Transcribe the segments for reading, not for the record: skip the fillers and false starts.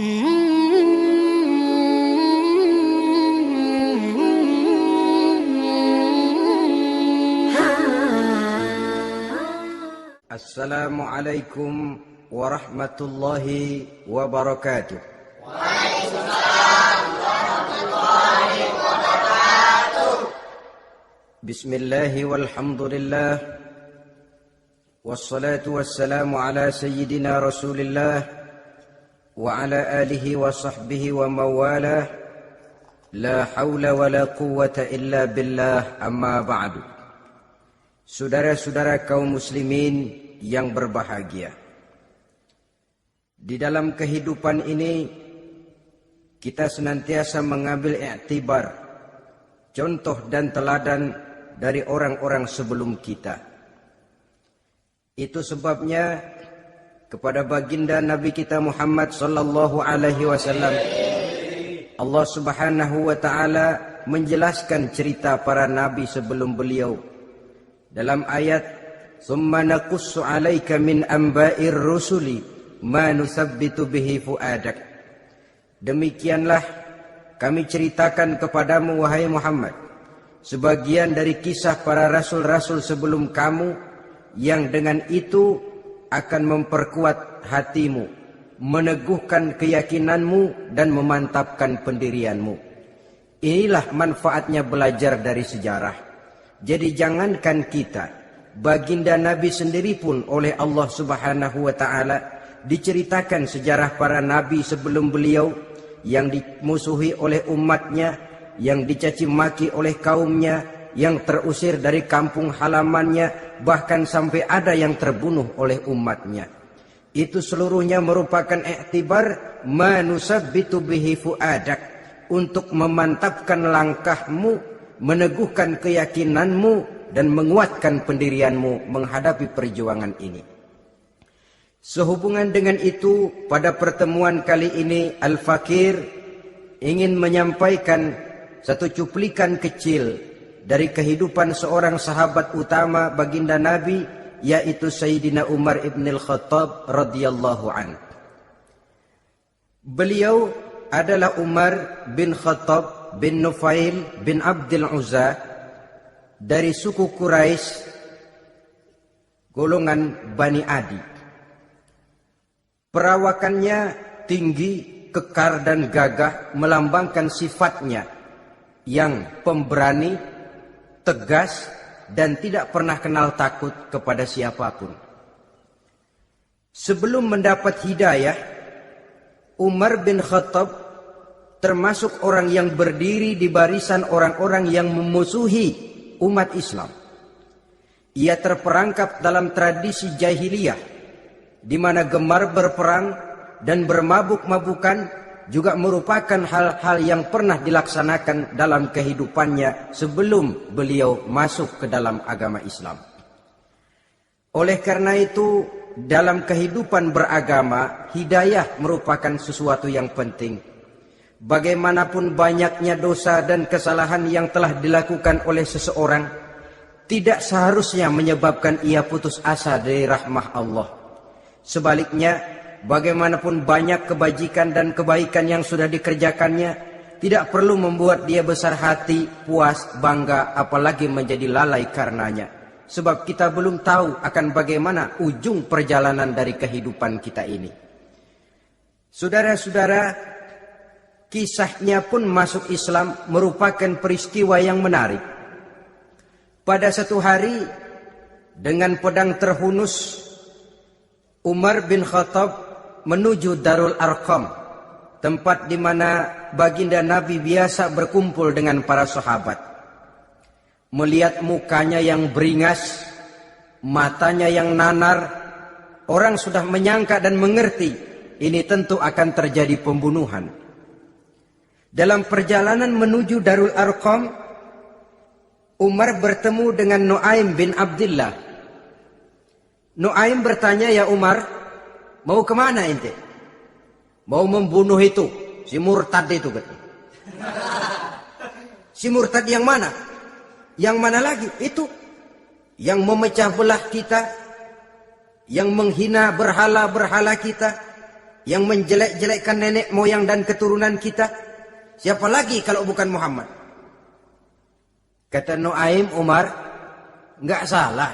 Assalamualaikum warahmatullahi wabarakatuh. Waalaikumsalam warahmatullahi wabarakatuh. Bismillahi walhamdulillah. Wassalatu wassalamu ala sayyidina Rasulillah wa ala alihi wa sahbihi wa mawalah. La hawla wa la quwwata illa billah, amma ba'du. Saudara-saudara kaum muslimin yang berbahagia, di dalam kehidupan ini kita senantiasa mengambil iktibar, contoh dan teladan dari orang-orang sebelum kita. Itu sebabnya kepada baginda Nabi kita Muhammad sallallahu alaihi wasallam Allah Subhanahu wa taala menjelaskan cerita para nabi sebelum beliau dalam ayat "Tsumma naqussu 'alaika min amba'ir rusuli ma nusabbitu bihi fu'adak." Demikianlah kami ceritakan kepadamu wahai Muhammad sebagian dari kisah para rasul-rasul sebelum kamu yang dengan itu akan memperkuat hatimu, meneguhkan keyakinanmu dan memantapkan pendirianmu. Inilah manfaatnya belajar dari sejarah. Jadi jangankan kita, baginda Nabi sendiri pun oleh Allah Subhanahu wa taala diceritakan sejarah para nabi sebelum beliau yang dimusuhi oleh umatnya, yang dicaci maki oleh kaumnya, yang terusir dari kampung halamannya, bahkan sampai ada yang terbunuh oleh umatnya. Itu seluruhnya merupakan iktibar manusabbitu bihi fuadak, untuk memantapkan langkahmu, meneguhkan keyakinanmu dan menguatkan pendirianmu menghadapi perjuangan ini. Sehubungan dengan itu, pada pertemuan kali ini Al-Fakir ingin menyampaikan satu cuplikan kecil dari kehidupan seorang sahabat utama baginda Nabi, yaitu Sayyidina Umar ibn al-Khattab radhiyallahu an. Beliau adalah Umar bin Khattab bin Nufail bin Abdul Uzza dari suku Quraisy golongan Bani Adi. Perawakannya tinggi, kekar dan gagah, melambangkan sifatnya yang pemberani, tegas dan tidak pernah kenal takut kepada siapapun. Sebelum mendapat hidayah, Umar bin Khattab termasuk orang yang berdiri di barisan orang-orang yang memusuhi umat Islam. Ia terperangkap dalam tradisi jahiliyah, di mana gemar berperang dan bermabuk-mabukan juga merupakan hal-hal yang pernah dilaksanakan dalam kehidupannya sebelum beliau masuk ke dalam agama Islam. Oleh karena itu, dalam kehidupan beragama, hidayah merupakan sesuatu yang penting. Bagaimanapun banyaknya dosa dan kesalahan yang telah dilakukan oleh seseorang, tidak seharusnya menyebabkan ia putus asa dari rahmah Allah. Sebaliknya, bagaimanapun banyak kebajikan dan kebaikan yang sudah dikerjakannya, tidak perlu membuat dia besar hati, puas, bangga, apalagi menjadi lalai karenanya. Sebab kita belum tahu akan bagaimana ujung perjalanan dari kehidupan kita ini. Saudara-saudara, kisahnya pun masuk Islam merupakan peristiwa yang menarik. Pada satu hari, dengan pedang terhunus, Umar bin Khattab menuju Darul Arqam, tempat di mana baginda Nabi biasa berkumpul dengan para sahabat. Melihat mukanya yang beringas, matanya yang nanar, orang sudah menyangka dan mengerti ini tentu akan terjadi pembunuhan. Dalam perjalanan menuju Darul Arqam, Umar bertemu dengan Nuaim bin Abdullah. Nuaim bertanya, "Ya Umar, mau kemana ente?" "Mau membunuh itu, si murtad itu." "Si murtad yang mana?" "Yang mana lagi? Itu yang memecah belah kita, yang menghina berhala-berhala kita, yang menjelek-jelekkan nenek moyang dan keturunan kita? Siapa lagi kalau bukan Muhammad? Kata Nuaim Umar, enggak salah.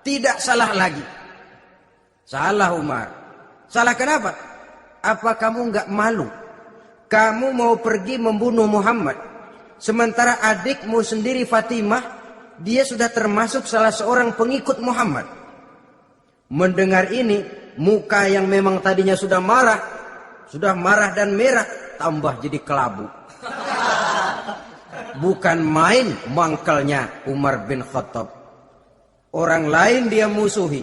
Tidak salah lagi. Salah Umar. Salah kenapa? Apa kamu enggak malu? Kamu mau pergi membunuh Muhammad. Sementara adikmu sendiri Fatimah, dia sudah termasuk salah seorang pengikut Muhammad. Mendengar ini, muka yang memang tadinya sudah marah dan merah, tambah jadi kelabu. Bukan main mangkelnya Umar bin Khattab. Orang lain dia musuhi,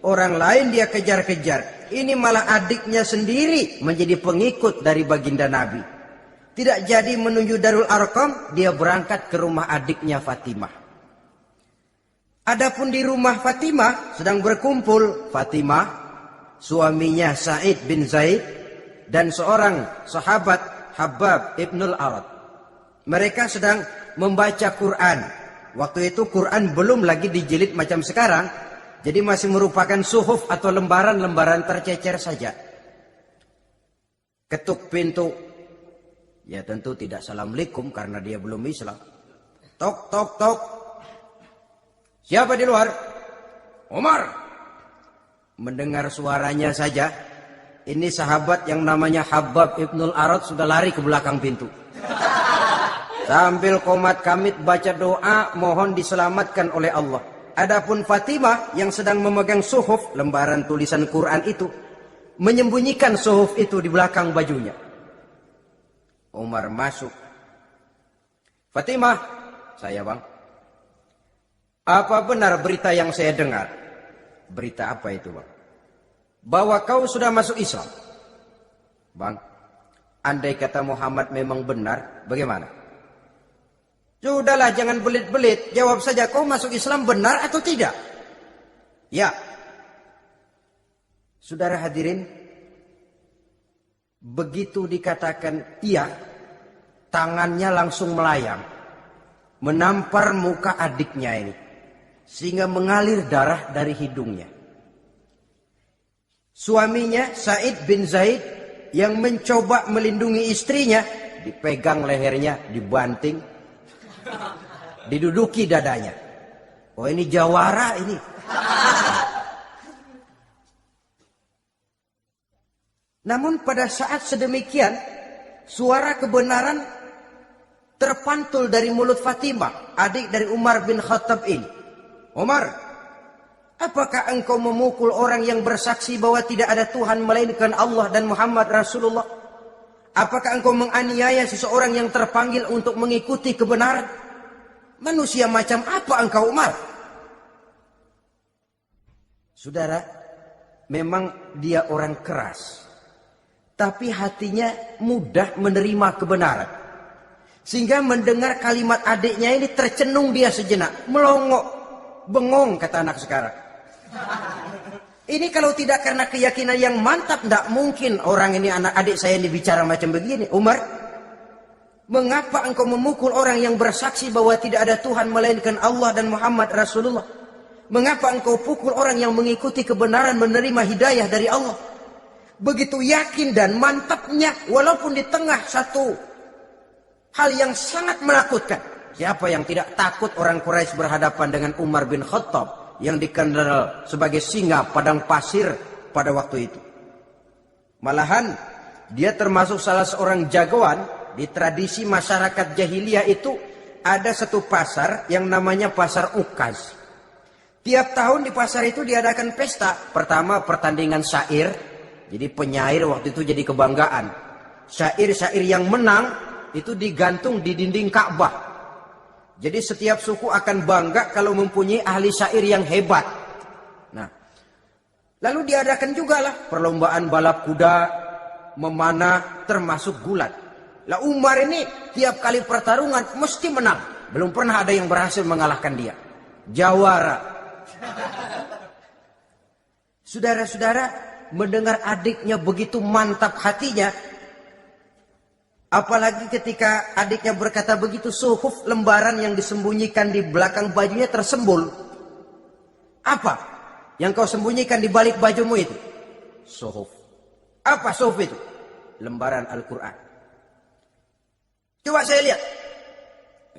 orang lain dia kejar-kejar. Ini malah adiknya sendiri menjadi pengikut dari baginda Nabi. Tidak jadi menuju Darul Arqam, dia berangkat ke rumah adiknya Fatimah. Adapun di rumah Fatimah sedang berkumpul Fatimah, suaminya Sa'id bin Zaid, dan seorang sahabat Habab ibnul Arad. Mereka sedang membaca Quran. Waktu itu Quran belum lagi dijilid macam sekarang, jadi masih merupakan suhuf atau lembaran-lembaran tercecer saja. Ketuk pintu. Ya tentu tidak assalamualaikum karena dia belum Islam. Tok, tok, tok. Siapa di luar? Umar. Mendengar suaranya saja, ini sahabat yang namanya Habab ibnul Arad sudah lari ke belakang pintu. Sambil komat kamit baca doa mohon diselamatkan oleh Allah. Adapun Fatimah yang sedang memegang suhuf, lembaran tulisan Quran itu, menyembunyikan suhuf itu di belakang bajunya. Umar masuk. Fatimah, saya bang. Apa benar berita yang saya dengar? Berita apa itu bang? Bahwa kau sudah masuk Islam. Bang, andai kata Muhammad memang benar, bagaimana? Sudahlah jangan belit-belit. Jawab saja kau masuk Islam benar atau tidak? Ya. Saudara hadirin. Begitu dikatakan iya. Tangannya langsung melayang. Menampar muka adiknya ini. Sehingga mengalir darah dari hidungnya. Suaminya Sa'id bin Zaid. Yang mencoba melindungi istrinya. Dipegang lehernya, dibanting. Diduduki dadanya. Oh ini jawara ini. Namun pada saat sedemikian, suara kebenaran terpantul dari mulut Fatimah, adik dari Umar bin Khattab ini. Umar, apakah engkau memukul orang yang bersaksi bahwa tidak ada Tuhan melainkan Allah dan Muhammad Rasulullah? Apakah engkau menganiaya seseorang yang terpanggil untuk mengikuti kebenaran? Manusia macam apa engkau Umar? Saudara, memang dia orang keras. Tapi hatinya mudah menerima kebenaran. Sehingga mendengar kalimat adiknya ini tercenung dia sejenak. Melongok, bengong kata anak sekarang. Ini kalau tidak karena keyakinan yang mantap, tidak mungkin orang ini anak adik saya ini bicara macam begini. Umar, mengapa engkau memukul orang yang bersaksi bahwa tidak ada Tuhan melainkan Allah dan Muhammad Rasulullah? Mengapa engkau pukul orang yang mengikuti kebenaran menerima hidayah dari Allah? Begitu yakin dan mantapnya walaupun di tengah satu hal yang sangat menakutkan. Siapa yang tidak takut orang Quraisy berhadapan dengan Umar bin Khattab yang dikenal sebagai singa padang pasir pada waktu itu. Malahan dia termasuk salah seorang jagoan. Di tradisi masyarakat jahiliyah itu ada satu pasar yang namanya pasar Ukaz. Tiap tahun di pasar itu diadakan pesta. Pertama pertandingan syair. Jadi penyair waktu itu jadi kebanggaan. Syair-syair yang menang itu digantung di dinding Ka'bah. Jadi setiap suku akan bangga kalau mempunyai ahli syair yang hebat. Nah, lalu diadakan juga lah perlombaan balap kuda, memanah, termasuk gulat. Lah Umar ini tiap kali pertarungan mesti menang. Belum pernah ada yang berhasil mengalahkan dia. Jawara. Saudara-saudara, mendengar adiknya begitu mantap hatinya. Apalagi ketika adiknya berkata begitu, suhuf lembaran yang disembunyikan di belakang bajunya tersembul. Apa yang kau sembunyikan di balik bajumu itu? Suhuf. Apa suhuf itu? Lembaran Al-Quran. Coba saya lihat.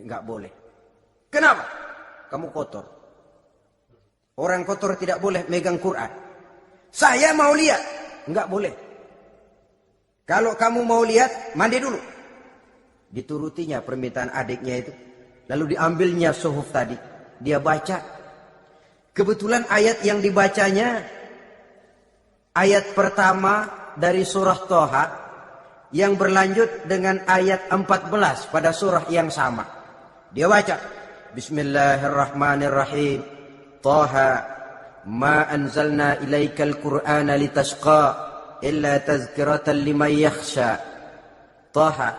Enggak boleh. Kenapa? Kamu kotor. Orang kotor tidak boleh megang Quran. Saya mau lihat. Enggak boleh. Kalau kamu mau lihat, mandi dulu. Diturutinya permintaan adiknya itu. Lalu diambilnya suhuf tadi. Dia baca. Kebetulan ayat yang dibacanya, ayat pertama dari surah Toha, yang berlanjut dengan ayat 14 pada surah yang sama. Dia baca, Bismillahirrahmanirrahim. Toha, ma anzalna ilaikal Qur'ana litashqa, illa tazkiratan liman yakhsha. Toha,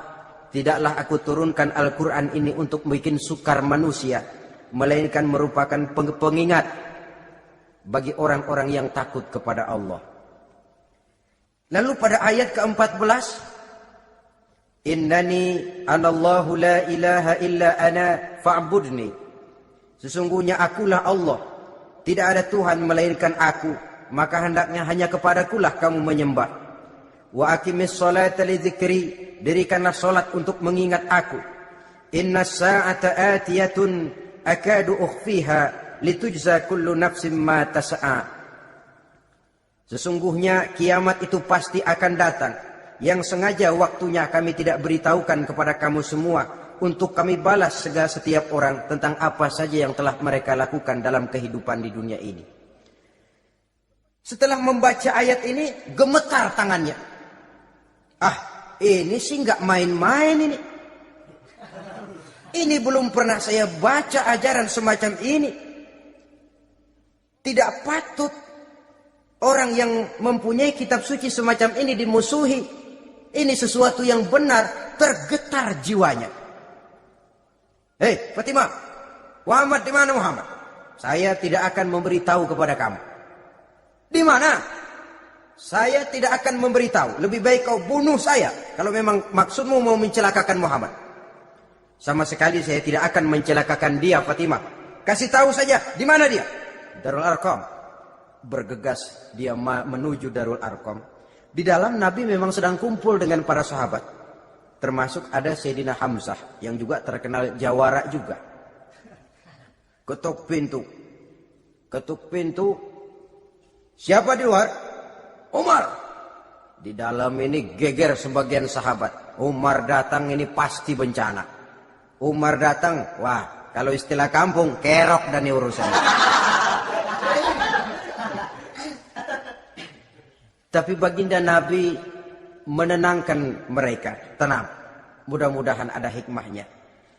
tidaklah aku turunkan Al-Quran ini untuk bikin sukar manusia, melainkan merupakan pengingat bagi orang-orang yang takut kepada Allah. Lalu pada ayat ke-14, Innani anallahu la ilaha illa ana fa'budni. Sesungguhnya akulah Allah, tidak ada Tuhan melainkan aku, maka hendaknya hanya kepadakulah kamu menyembah. Wa aqimis sholata li dzikri, dirikanlah salat untuk mengingat aku. Innas sa'ata atiyatun akadu ukhfiha litujza kullu nafsin ma tas'a. Sesungguhnya kiamat itu pasti akan datang, yang sengaja waktunya kami tidak beritahukan kepada kamu semua, untuk kami balas segala setiap orang tentang apa saja yang telah mereka lakukan dalam kehidupan di dunia ini. Setelah membaca ayat ini, gemetar tangannya. Ah, ini sih nggak main-main ini. Ini belum pernah saya baca ajaran semacam ini. Tidak patut orang yang mempunyai kitab suci semacam ini dimusuhi. Ini sesuatu yang benar, tergetar jiwanya. Hei, Fatimah, Muhammad di mana Muhammad? Saya tidak akan memberitahu kepada kamu. Di mana? Saya tidak akan memberitahu. Lebih baik kau bunuh saya kalau memang maksudmu mau mencelakakan Muhammad. Sama sekali saya tidak akan mencelakakan dia, Fatimah. Kasih tahu saja, di mana dia? Darul Arqam. Bergegas dia menuju Darul Arqam. Di dalam Nabi memang sedang kumpul dengan para sahabat. Termasuk ada Sayyidina Hamzah yang juga terkenal jawara juga. Ketuk pintu. Ketuk pintu. Siapa di luar? Umar. Di dalam ini geger sebagian sahabat. Umar datang ini pasti bencana. Umar datang, wah, kalau istilah kampung, kerok dan urusan. Tapi baginda Nabi menenangkan mereka. Tenang, mudah-mudahan ada hikmahnya.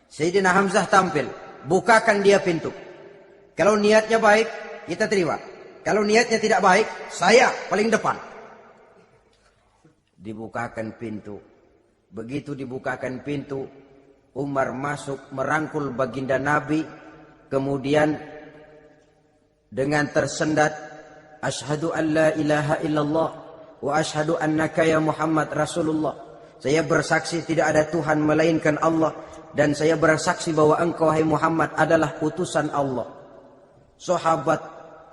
Sayyidina Hamzah tampil, bukakan dia pintu. Kalau niatnya baik, kita terima. Kalau niatnya tidak baik, saya paling depan. Dibukakan pintu. Begitu dibukakan pintu, Umar masuk merangkul baginda Nabi. Kemudian dengan tersendat, Asyhadu an la ilaha illallah wa asyhadu annaka ya Muhammad Rasulullah. Saya bersaksi tidak ada Tuhan melainkan Allah, dan saya bersaksi bahwa engkau hai Muhammad adalah utusan Allah. Sahabat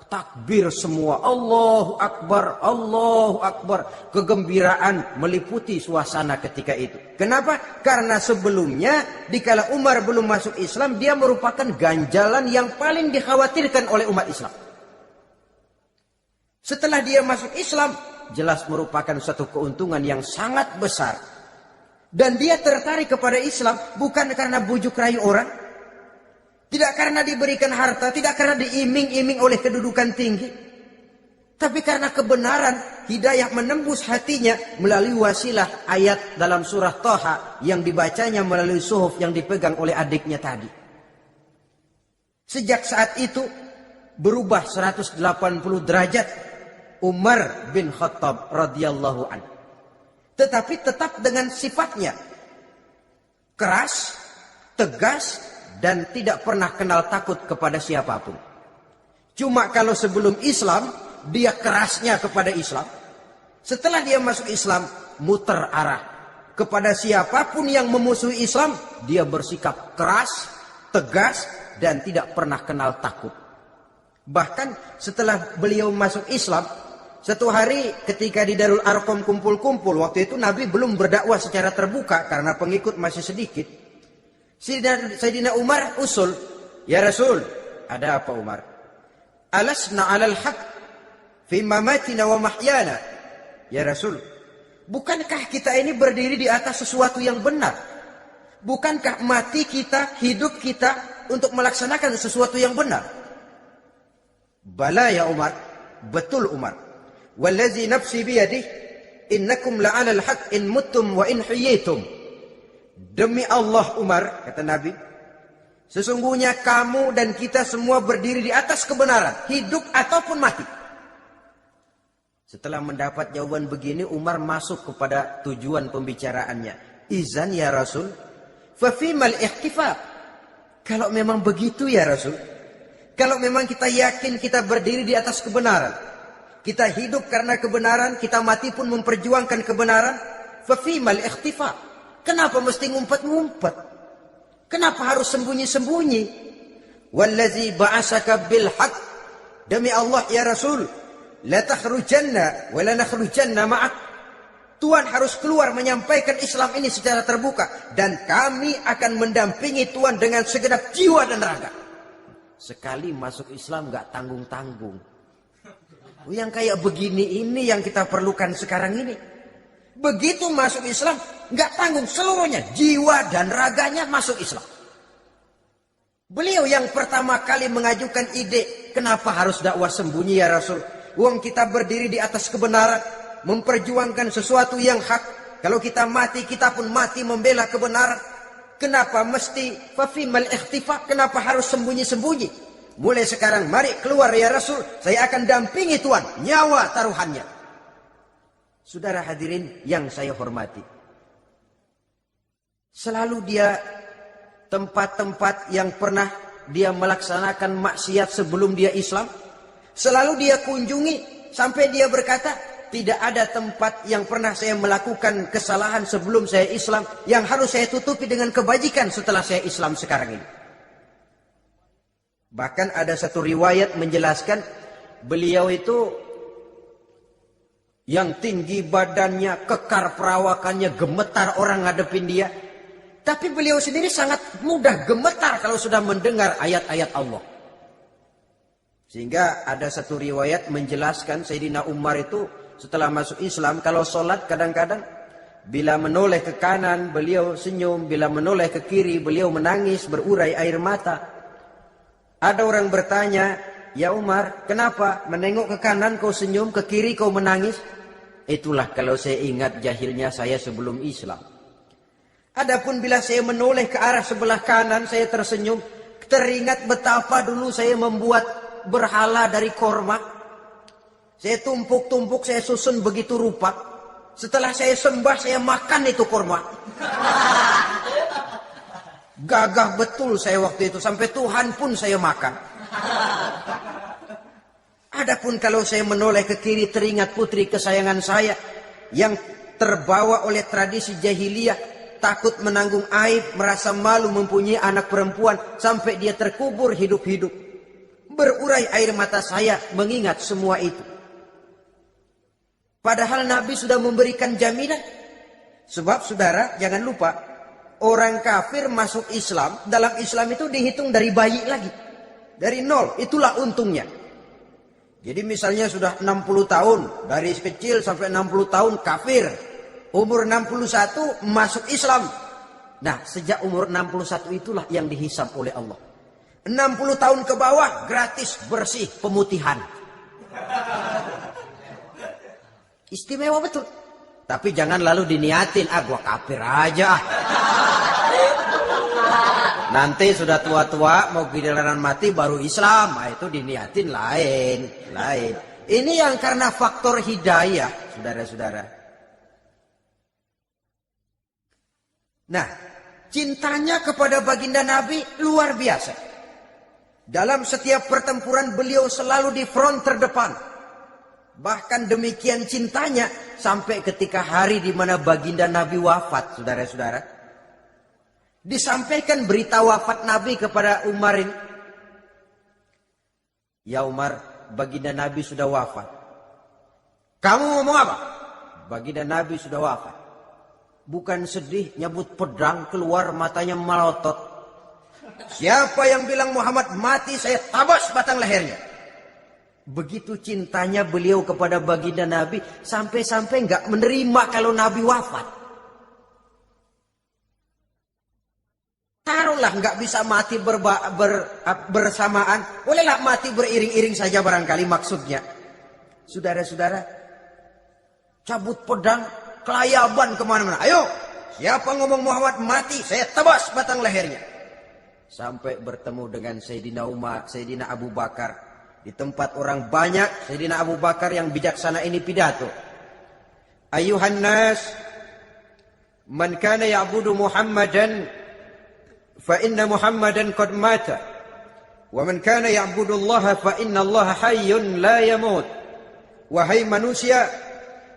takbir semua, Allahu Akbar, Allahu Akbar. Kegembiraan meliputi suasana ketika itu. Kenapa? Karena sebelumnya dikala Umar belum masuk Islam, dia merupakan ganjalan yang paling dikhawatirkan oleh umat Islam. Setelah dia masuk Islam, jelas merupakan satu keuntungan yang sangat besar. Dan dia tertarik kepada Islam bukan karena bujuk rayu orang, tidak karena diberikan harta, tidak karena diiming-iming oleh kedudukan tinggi, tapi karena kebenaran, hidayah menembus hatinya melalui wasilah ayat dalam surah Toha yang dibacanya melalui suhuf yang dipegang oleh adiknya tadi. Sejak saat itu berubah 180 derajat Umar bin Khattab radhiyallahu anhu. Tetapi tetap dengan sifatnya keras, tegas, dan tidak pernah kenal takut kepada siapapun. Cuma kalau sebelum Islam, dia kerasnya kepada Islam. Setelah dia masuk Islam, muter arah. Kepada siapapun yang memusuhi Islam, dia bersikap keras, tegas, dan tidak pernah kenal takut. Bahkan setelah beliau masuk Islam, Satu hari ketika di Darul Arqam kumpul-kumpul, waktu itu Nabi belum berdakwah secara terbuka karena pengikut masih sedikit. Sayyidina Umar usul, "Ya Rasul, ada apa Umar? Alasna 'alal haq fi mamatina wa mahyana?" Ya Rasul, bukankah kita ini berdiri di atas sesuatu yang benar? Bukankah mati kita, hidup kita untuk melaksanakan sesuatu yang benar? Bala ya Umar, betul Umar. Wallazi nafsi biyadih, innakum la'alal haq in muttum wa in hiyitum. Demi Allah Umar, kata Nabi, sesungguhnya kamu dan kita semua berdiri di atas kebenaran, hidup ataupun mati. Setelah mendapat jawaban begini, Umar masuk kepada tujuan pembicaraannya. Izan ya Rasul, fafimal ikhtifaq. Kalau memang begitu ya Rasul, kalau memang kita yakin kita berdiri di atas kebenaran, kita hidup karena kebenaran, kita mati pun memperjuangkan kebenaran, fafimal ikhtifaq. Kenapa mesti ngumpet-ngumpet? Kenapa harus sembunyi-sembunyi? Wallazi ba'asaka bil haqq, demi Allah ya Rasul, la takhrujanna wa la nakhrujanna ma'ak. Tuhan harus keluar menyampaikan Islam ini secara terbuka, dan kami akan mendampingi Tuhan dengan segenap jiwa dan raga. Sekali masuk Islam gak tanggung-tanggung. Yang kayak begini ini yang kita perlukan sekarang ini. Begitu masuk Islam gak tanggung seluruhnya, jiwa dan raganya masuk Islam. Beliau yang pertama kali mengajukan ide, kenapa harus dakwah sembunyi ya Rasul? Uang kita berdiri di atas kebenaran, memperjuangkan sesuatu yang hak. Kalau kita mati, kita pun mati membela kebenaran. Kenapa mesti fafimal ikhtifaq? Kenapa harus sembunyi-sembunyi? Mulai sekarang mari keluar ya Rasul, saya akan dampingi Tuhan, nyawa taruhannya. Saudara hadirin yang saya hormati, selalu dia tempat-tempat yang pernah dia melaksanakan maksiat sebelum dia Islam, selalu dia kunjungi sampai dia berkata, tidak ada tempat yang pernah saya melakukan kesalahan sebelum saya Islam yang harus saya tutupi dengan kebajikan setelah saya Islam sekarang ini. Bahkan ada satu riwayat menjelaskan beliau itu yang tinggi badannya, kekar perawakannya, gemetar orang ngadepin dia. Tapi beliau sendiri sangat mudah gemetar kalau sudah mendengar ayat-ayat Allah. Sehingga ada satu riwayat menjelaskan Sayyidina Umar itu setelah masuk Islam, kalau sholat kadang-kadang bila menoleh ke kanan beliau senyum, bila menoleh ke kiri beliau menangis, berurai air mata. Ada orang bertanya, ya Umar, kenapa menengok ke kanan kau senyum, ke kiri kau menangis? Itulah kalau saya ingat jahilnya saya sebelum Islam. Adapun bila saya menoleh ke arah sebelah kanan saya tersenyum, teringat betapa dulu saya membuat berhala dari korma. Saya tumpuk-tumpuk, saya susun begitu rupa. Setelah saya sembah, saya makan itu korma. Gagah betul saya waktu itu, sampai Tuhan pun saya makan. Adapun kalau saya menoleh ke kiri, teringat putri kesayangan saya yang terbawa oleh tradisi jahiliyah, takut menanggung aib, merasa malu mempunyai anak perempuan, sampai dia terkubur hidup-hidup. Berurai air mata saya mengingat semua itu. Padahal Nabi sudah memberikan jaminan. Sebab saudara jangan lupa, orang kafir masuk Islam, dalam Islam itu dihitung dari bayi lagi. Dari nol, itulah untungnya. Jadi misalnya sudah 60 tahun, dari kecil sampai 60 tahun kafir. Umur 61 masuk Islam. Nah, sejak umur 61 itulah yang dihisab oleh Allah. 60 tahun ke bawah gratis bersih pemutihan. Istimewa betul. Tapi jangan lalu diniatin, gua kafir aja. Nanti sudah tua-tua mau giliran mati baru Islam, itu diniatin lain. Ini yang karena faktor hidayah, saudara-saudara. Nah, cintanya kepada baginda Nabi luar biasa. Dalam setiap pertempuran beliau selalu di front terdepan. Bahkan demikian cintanya sampai ketika hari di mana baginda Nabi wafat, saudara-saudara. Disampaikan berita wafat Nabi kepada Umar ini. Ya Umar, baginda Nabi sudah wafat. Kamu ngomong apa? Baginda Nabi sudah wafat. Bukan sedih, nyebut pedang keluar matanya melotot. Siapa yang bilang Muhammad mati, saya tabas batang lehernya. Begitu cintanya beliau kepada baginda Nabi, sampai-sampai nggak menerima kalau Nabi wafat. Taruhlah nggak bisa mati bersamaan, bolehlah mati beriring-iring saja barangkali maksudnya. Saudara-saudara, cabut pedang, kelayaban kemana-mana. Ayo, siapa ngomong Muhammad mati, saya tebas batang lehernya. Sampai bertemu dengan Sayyidina Umar, Sayyidina Abu Bakar. Di tempat orang banyak, Sayyidina Abu Bakar yang bijaksana ini pidato. Ayuhan nas, man kana ya'budu Muhammadan, fa inna Muhammadan qad mata. Wa man kana ya'budu Allah, fa inna Allah hayyun la yamut. Wahai manusia,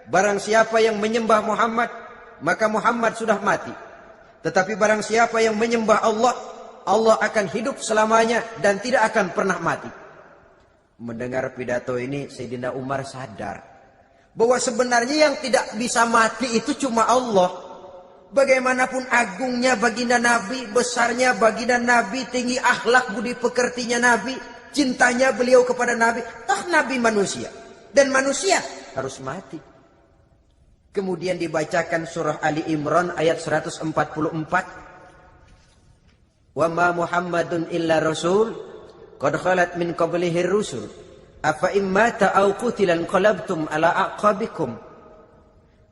barang siapa yang menyembah Muhammad, maka Muhammad sudah mati. Tetapi barang siapa yang menyembah Allah, Allah akan hidup selamanya dan tidak akan pernah mati. Mendengar pidato ini, Sayyidina Umar sadar bahwa sebenarnya yang tidak bisa mati itu cuma Allah. Bagaimanapun agungnya baginda Nabi, besarnya baginda Nabi, tinggi akhlak budi pekertinya Nabi, cintanya beliau kepada Nabi, toh Nabi manusia. Dan manusia harus mati. Kemudian dibacakan surah Ali Imran ayat 144. Wa ma Muhammadun illa rasul qad khalat min qablihi rusul afa immata aw qutilan qalabtum ala aqabikum.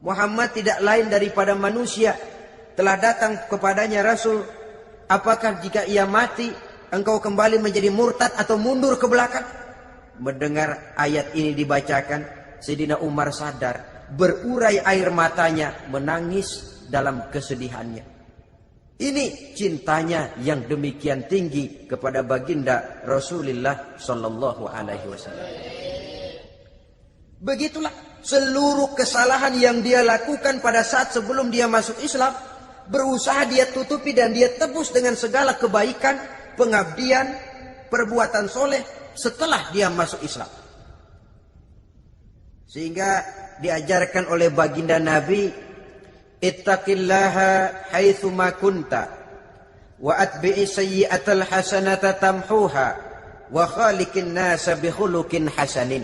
Muhammad tidak lain daripada manusia, telah datang kepadanya rasul, apakah jika ia mati engkau kembali menjadi murtad atau mundur ke belakang? Mendengar ayat ini dibacakan, Sayyidina Umar sadar, berurai air matanya, menangis dalam kesedihannya. Ini cintanya yang demikian tinggi kepada baginda Rasulullah sallallahu alaihi wasallam. Begitulah seluruh kesalahan yang dia lakukan pada saat sebelum dia masuk Islam, berusaha dia tutupi dan dia tebus dengan segala kebaikan, pengabdian, perbuatan soleh setelah dia masuk Islam. Sehingga diajarkan oleh baginda Nabi, ittaqillaha haitsu ma kunta wa atbi'i sayyi'atal hasanata tamhuha wa khaliqin nasa bi khuluqin hasanin.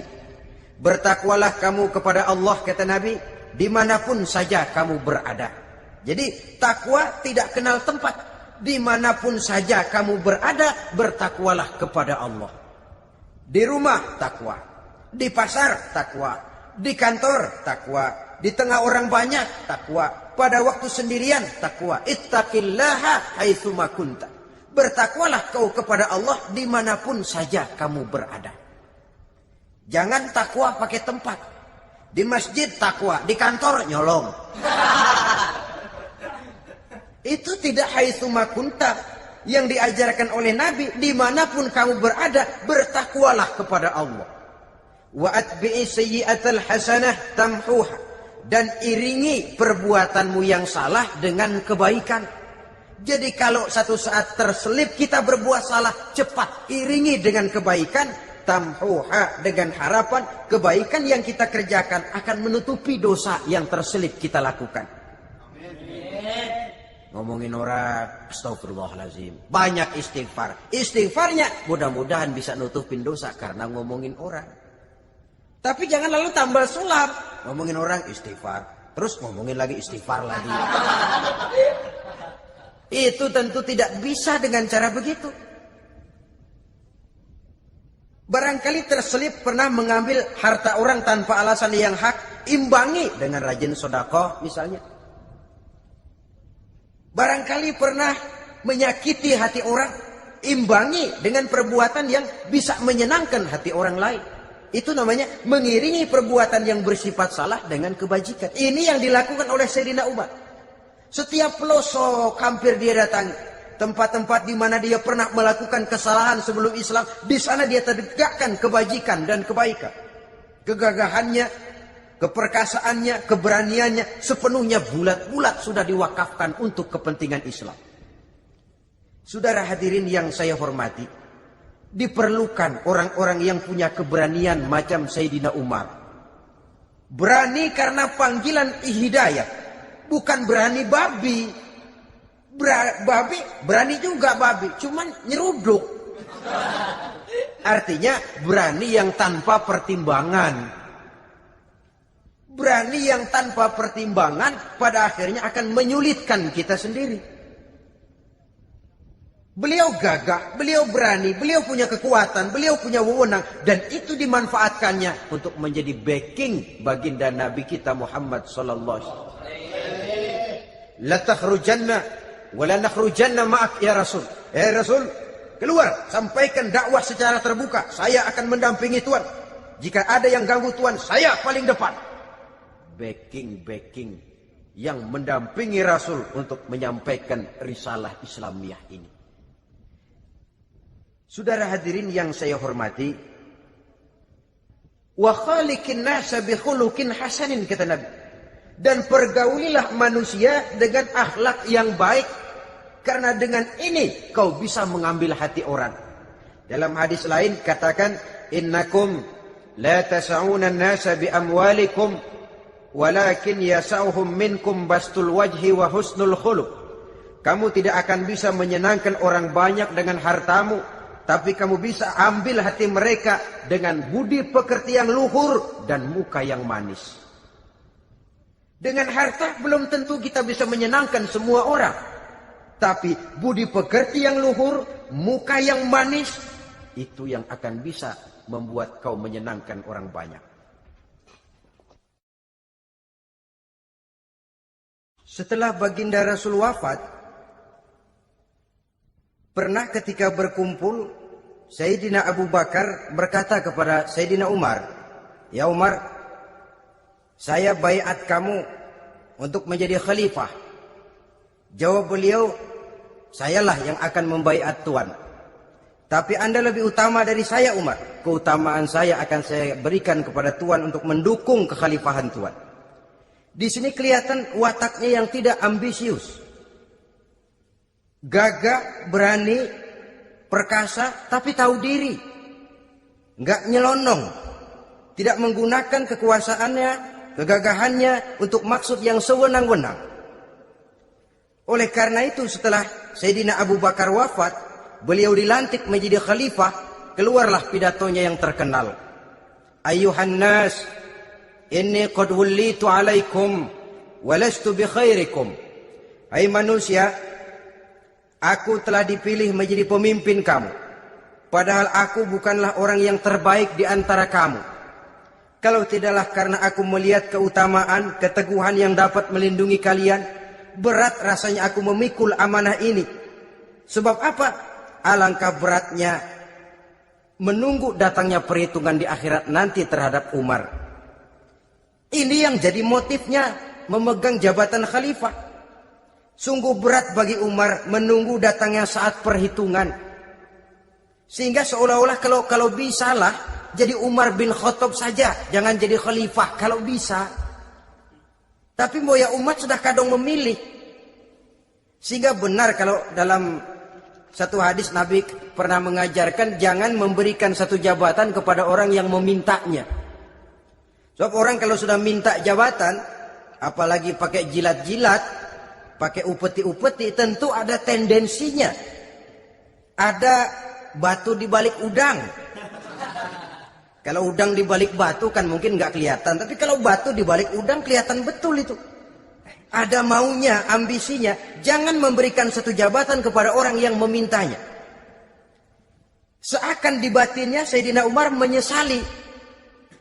Bertakwalah kamu kepada Allah, kata Nabi, dimanapun saja kamu berada. Jadi takwa tidak kenal tempat. Dimanapun saja kamu berada, bertakwalah kepada Allah. Di rumah takwa, di pasar takwa, di kantor takwa, di tengah orang banyak takwa, pada waktu sendirian takwa. Ittaqillaha haitsu ma kunta. Bertakwalah kau kepada Allah dimanapun saja kamu berada. Jangan takwa pakai tempat. Di masjid takwa, di kantor nyolong. Itu tidak haitsu ma kunta. Yang diajarkan oleh Nabi, dimanapun kamu berada, bertakwalah kepada Allah. Wa atbi'i sayyi'atal hasanah tamhuha. Dan iringi perbuatanmu yang salah dengan kebaikan. Jadi kalau satu saat terselip kita berbuat salah, cepat iringi dengan kebaikan. Tamhuha, dengan harapan kebaikan yang kita kerjakan akan menutupi dosa yang terselip kita lakukan. Ngomongin orang, astagfirullahaladzim, banyak istighfar. Istighfarnya mudah-mudahan bisa nutupin dosa karena ngomongin orang. Tapi jangan lalu tambal sulam. Ngomongin orang istighfar, terus ngomongin lagi istighfar lagi. Itu tentu tidak bisa dengan cara begitu. Barangkali terselip pernah mengambil harta orang tanpa alasan yang hak, imbangi dengan rajin sedekah misalnya. Barangkali pernah menyakiti hati orang, imbangi dengan perbuatan yang bisa menyenangkan hati orang lain. Itu namanya mengiringi perbuatan yang bersifat salah dengan kebajikan. Ini yang dilakukan oleh Sayyidina Umar. Setiap pelosok hampir dia datangi. Tempat-tempat di mana dia pernah melakukan kesalahan sebelum Islam, di sana dia tegakkan kebajikan dan kebaikan. Kegagahannya, keperkasaannya, keberaniannya sepenuhnya bulat-bulat sudah diwakafkan untuk kepentingan Islam. Saudara hadirin yang saya hormati, diperlukan orang-orang yang punya keberanian macam Sayyidina Umar. Berani karena panggilan hidayah. Bukan berani babi. Babi, berani juga babi. Cuman nyeruduk. Artinya berani yang tanpa pertimbangan. Berani yang tanpa pertimbangan pada akhirnya akan menyulitkan kita sendiri. Beliau gagah, beliau berani, beliau punya kekuatan, beliau punya wewenang. Dan itu dimanfaatkannya untuk menjadi backing baginda Nabi kita Muhammad sallallahu alaihi wasallam. La takhrujanna wa la nakhrujanna ma'ak ya Rasul. Rasul, keluar, sampaikan dakwah secara terbuka. Saya akan mendampingi Tuhan. Jika ada yang ganggu Tuhan, saya paling depan. Backing yang mendampingi Rasul untuk menyampaikan risalah Islamiyah ini. Saudara hadirin yang saya hormati, wa khaliqin nasa bi khuluqin hasanin, kata Nabi. Dan pergaulilah manusia dengan akhlak yang baik, karena dengan ini kau bisa mengambil hati orang. Dalam hadis lain katakan, innakum la tas'una an-nasa bi amwalikum walakin yas'uhum minkum bastul wajhi wa husnul khuluq. Kamu tidak akan bisa menyenangkan orang banyak dengan hartamu, tapi kamu bisa ambil hati mereka dengan budi pekerti yang luhur dan muka yang manis. Dengan harta belum tentu kita bisa menyenangkan semua orang. Tapi budi pekerti yang luhur, muka yang manis, itu yang akan bisa membuat kau menyenangkan orang banyak. Setelah baginda Rasul wafat, pernah ketika berkumpul, Sayyidina Abu Bakar berkata kepada Sayyidina Umar, "Ya Umar, saya baiat kamu untuk menjadi khalifah." Jawab beliau, "Sayalah yang akan membaiat Tuhan. Tapi Anda lebih utama dari saya, Umar. Keutamaan saya akan saya berikan kepada Tuhan untuk mendukung kekhalifahan Tuhan." Di sini kelihatan wataknya yang tidak ambisius. Gagah, berani, perkasa, tapi tahu diri. Enggak nyelonong. Tidak menggunakan kekuasaannya, kegagahannya untuk maksud yang sewenang-wenang. Oleh karena itu setelah Sayyidina Abu Bakar wafat, beliau dilantik menjadi khalifah, keluarlah pidatonya yang terkenal. Ayyuhan nas, inni qad wullitu alaikum walastu bi khairikum. Hai manusia, aku telah dipilih menjadi pemimpin kamu. Padahal aku bukanlah orang yang terbaik di antara kamu. Kalau tidaklah karena aku melihat keutamaan, keteguhan yang dapat melindungi kalian, berat rasanya aku memikul amanah ini. Sebab apa? Alangkah beratnya menunggu datangnya perhitungan di akhirat nanti terhadap Umar. Ini yang jadi motifnya memegang jabatan khalifah. Sungguh berat bagi Umar menunggu datangnya saat perhitungan. Sehingga seolah-olah kalau bisalah jadi Umar bin Khattab saja, jangan jadi khalifah kalau bisa. Tapi moya umat sudah kadang memilih. Sehingga benar kalau dalam satu hadis Nabi pernah mengajarkan jangan memberikan satu jabatan kepada orang yang memintanya. Sebab orang kalau sudah minta jabatan, apalagi pakai jilat-jilat, pakai upeti-upeti, tentu ada tendensinya. Ada batu di balik udang. Kalau udang di balik batu kan mungkin nggak kelihatan, tapi kalau batu di balik udang kelihatan betul itu. Ada maunya, ambisinya. Jangan memberikan satu jabatan kepada orang yang memintanya. Seakan di batinnya Sayyidina Umar menyesali.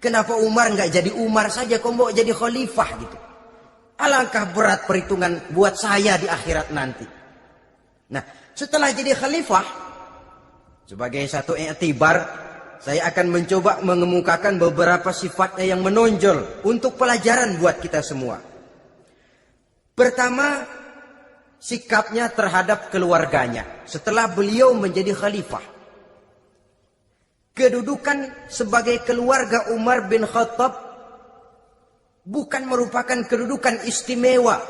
Kenapa Umar nggak jadi Umar saja, kok mau jadi khalifah gitu. Alangkah berat perhitungan buat saya di akhirat nanti. Nah, setelah jadi khalifah, sebagai satu i'tibar, saya akan mencoba mengemukakan beberapa sifatnya yang menonjol untuk pelajaran buat kita semua. Pertama, sikapnya terhadap keluarganya setelah beliau menjadi khalifah. Kedudukan sebagai keluarga Umar bin Khattab bukan merupakan kedudukan istimewa.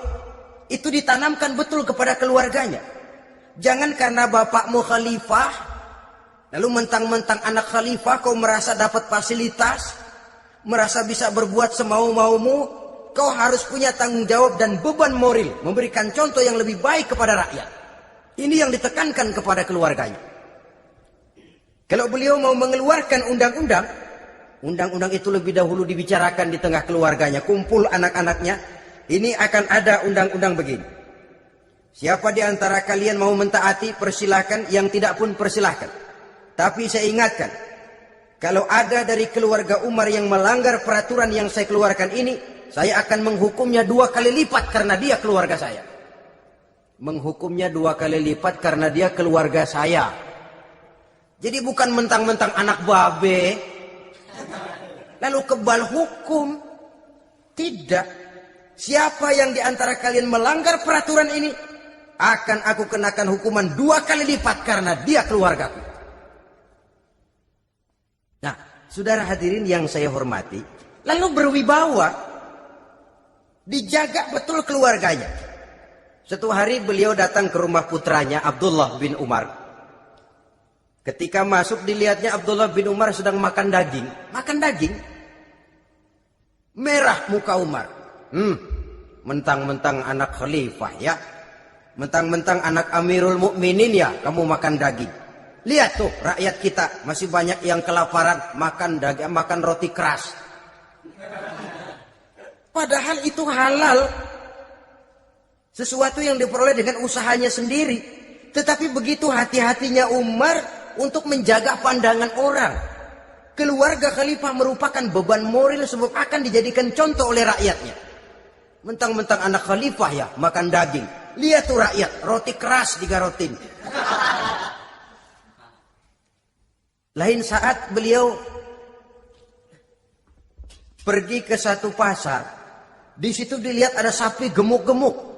Itu ditanamkan betul kepada keluarganya. Jangan karena bapakmu khalifah, lalu mentang-mentang anak khalifah kau merasa dapat fasilitas, merasa bisa berbuat semau-maumu, kau harus punya tanggung jawab dan beban moral, memberikan contoh yang lebih baik kepada rakyat. Ini yang ditekankan kepada keluarganya. Kalau beliau mau mengeluarkan undang-undang, undang-undang itu lebih dahulu dibicarakan di tengah keluarganya, kumpul anak-anaknya, ini akan ada undang-undang begini. Siapa di antara kalian mau mentaati, persilahkan, yang tidak pun persilahkan. Tapi saya ingatkan, kalau ada dari keluarga Umar yang melanggar peraturan yang saya keluarkan ini, saya akan menghukumnya 2 kali lipat karena dia keluarga saya. Menghukumnya 2 kali lipat karena dia keluarga saya. Jadi bukan mentang-mentang anak babe, lalu kebal hukum. Tidak. Siapa yang di antara kalian melanggar peraturan ini, akan aku kenakan hukuman 2 kali lipat karena dia keluargaku. Nah, saudara hadirin yang saya hormati, lalu berwibawa, dijaga betul keluarganya. Suatu hari beliau datang ke rumah putranya Abdullah bin Umar. Ketika masuk dilihatnya Abdullah bin Umar sedang makan daging. Makan daging. Merah muka Umar. Mentang-mentang anak khalifah ya. Mentang-mentang anak Amirul Mukminin ya, kamu makan daging. Lihat tuh rakyat kita masih banyak yang kelaparan, makan daging, makan roti keras. Padahal itu halal. Sesuatu yang diperoleh dengan usahanya sendiri. Tetapi begitu hati-hatinya Umar untuk menjaga pandangan orang. Keluarga khalifah merupakan beban moral sebab akan dijadikan contoh oleh rakyatnya. Mentang-mentang anak khalifah ya, makan daging. Lihat tuh rakyat, roti keras digarotin. Lain saat beliau pergi ke satu pasar. Di situ dilihat ada sapi gemuk-gemuk.